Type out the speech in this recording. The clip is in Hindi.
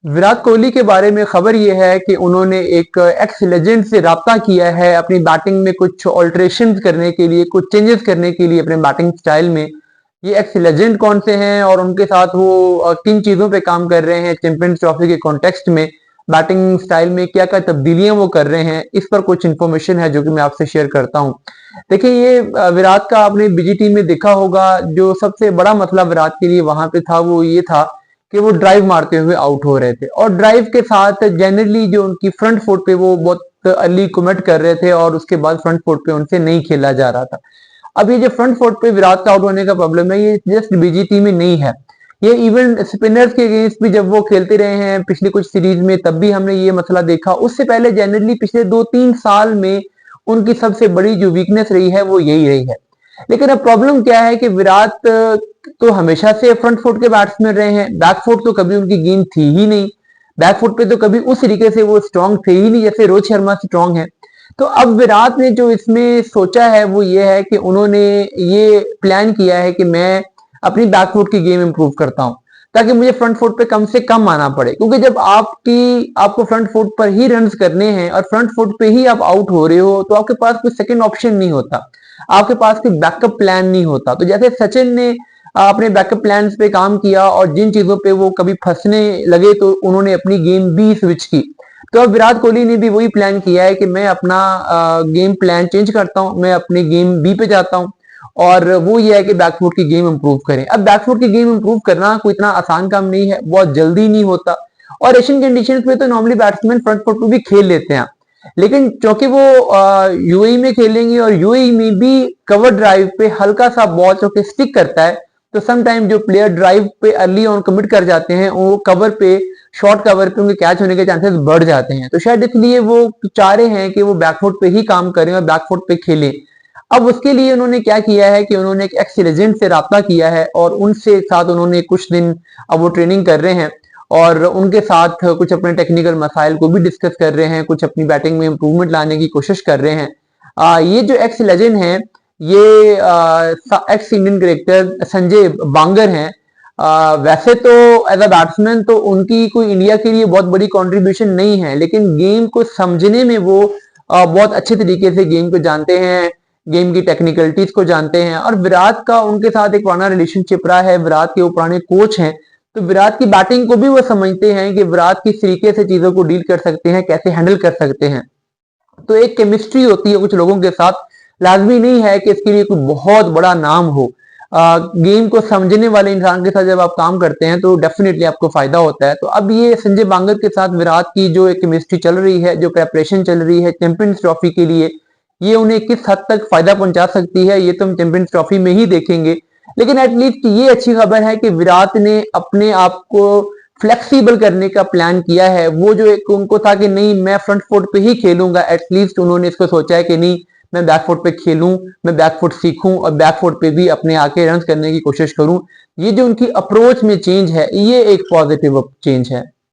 विराट कोहली के बारे में खबर यह है कि उन्होंने एक एक्स लेजेंड से राब्ता किया है अपनी बैटिंग में कुछ ऑल्ट्रेशन करने के लिए, कुछ चेंजेस करने के लिए अपने बैटिंग स्टाइल में। ये एक्स लेजेंड कौन से हैं और उनके साथ वो किन चीजों पे काम कर रहे हैं चैंपियंस ट्रॉफी के कॉन्टेक्स्ट में, बैटिंग स्टाइल में क्या क्या तब्दीलियां वो कर रहे हैं, इस पर कुछ इन्फॉर्मेशन है जो कि मैं आपसे शेयर करता हूँ। देखिए, ये विराट का आपने बीजीटी में देखा होगा, जो सबसे बड़ा मसला विराट के लिए वहां पे था वो ये था कि वो ड्राइव मारते हुए आउट हो रहे थे, और ड्राइव के साथ जनरली जो उनकी फ्रंट फुट पे वो बहुत अर्ली कमिट कर रहे थे और उसके बाद फ्रंट फुट पे उनसे नहीं खेला जा रहा था। अब ये जो फ्रंट फुट पे विराट का आउट होने का प्रॉब्लम है, ये जस्ट बीजीटी में नहीं है, ये इवन स्पिनर्स के अगेंस्ट भी जब वो खेलते रहे हैं पिछली कुछ सीरीज में, तब भी हमने ये मसला देखा। उससे पहले जनरली पिछले 2-3 साल में उनकी सबसे बड़ी जो वीकनेस रही है वो यही रही है। लेकिन अब प्रॉब्लम क्या है कि विराट तो हमेशा से फ्रंट फुट के बैट्समैन रहे हैं, बैक फुट तो कभी उनकी गेंद थी ही नहीं, बैक फुट पे तो कभी उस तरीके से वो स्ट्रांग थे ही नहीं जैसे रोहित शर्मा स्ट्रांग है। तो अब विराट ने जो इसमें सोचा है वो ये है कि उन्होंने ये प्लान किया है कि मैं अपनी बैक फुट की गेम इंप्रूव करता हूं ताकि मुझे फ्रंट फुट पे कम से कम आना पड़े, क्योंकि जब आपको फ्रंट फुट पर ही रन्स करने हैं और फ्रंट फुट पे ही आप आउट हो रहे हो तो आपके पास कोई सेकंड ऑप्शन नहीं होता, आपके पास कोई बैकअप प्लान नहीं होता। तो जैसे सचिन ने अपने बैकअप प्लान्स पे काम किया और जिन चीजों पे वो कभी फंसने लगे तो उन्होंने अपनी गेम बी स्विच की, तो अब विराट कोहली ने भी वही प्लान किया है कि मैं अपना गेम प्लान चेंज करता हूं, मैं अपनी गेम बी पे जाता हूं, और वो ये है कि बैकफुट की गेम इंप्रूव करें। अब बैकफुट की गेम इंप्रूव करना कोई इतना आसान काम नहीं है, बहुत जल्दी नहीं होता, और एशियन कंडीशंस में तो नॉर्मली बैट्समैन फ्रंट फुट पे भी खेल लेते हैं, लेकिन क्योंकि वो यूएई में खेलेंगे और यूएई में भी कवर ड्राइव पे हल्का सा बॉल चौके स्टिक करता है, तो सम टाइम जो प्लेयर ड्राइव पे अर्ली ऑन कमिट कर जाते हैं वो कवर पे, शॉर्ट कवर पे उनके कैच होने के चांसेस बढ़ जाते हैं, तो शायद इसलिए वो चाह रहे हैं कि वो बैकफुट पे ही काम करें और बैकफुट पे खेलें। अब उसके लिए उन्होंने क्या किया है कि उन्होंने एक एक्स लेजेंड से राब्ता किया है और उनसे साथ उन्होंने कुछ दिन अब वो ट्रेनिंग कर रहे हैं और उनके साथ कुछ अपने टेक्निकल मसाइल को भी डिस्कस कर रहे हैं, कुछ अपनी बैटिंग में इंप्रूवमेंट लाने की कोशिश कर रहे हैं। ये जो एक्स लेजेंड हैं, ये एक्स इंडियन क्रिकेटर संजय बांगर हैं। वैसे तो एज अ बैट्समैन तो उनकी कोई इंडिया के लिए बहुत बड़ी कंट्रीब्यूशन नहीं है, लेकिन गेम को समझने में वो बहुत अच्छे तरीके से गेम को जानते हैं, गेम की टेक्निकलिटीज को जानते हैं, और विराट का उनके साथ एक पुराना रिलेशनशिप रहा है, विराट के वो पुराने कोच हैं, तो विराट की बैटिंग को भी वो समझते हैं कि विराट किस तरीके से चीजों को डील कर सकते हैं, कैसे हैंडल कर सकते हैं। तो एक केमिस्ट्री होती है कुछ लोगों के साथ, लाजमी नहीं है कि इसके लिए कोई बहुत बड़ा नाम हो। गेम को समझने वाले इंसान के साथ जब आप काम करते हैं तो डेफिनेटली आपको फायदा होता है। तो अब ये संजय बांगर के साथ विराट की जो एक केमिस्ट्री चल रही है, जो प्रेपरेशन चल रही है चैंपियंस ट्रॉफी के लिए, ये उन्हें किस हद तक फायदा पहुंचा सकती है ये तो हम चैंपियंस ट्रॉफी में ही देखेंगे। लेकिन एटलीस्ट ये अच्छी खबर है कि विराट ने अपने आप को फ्लेक्सिबल करने का प्लान किया है। वो जो एक उनको था कि नहीं मैं फ्रंट फुट पे ही खेलूंगा, एटलीस्ट उन्होंने इसको सोचा है कि नहीं मैं बैक फुट पे खेलूं, मैं बैक फुट सीखूं और बैक फुट पे भी अपने आके रन करने की कोशिश करूं। ये जो उनकी अप्रोच में चेंज है ये एक पॉजिटिव चेंज है।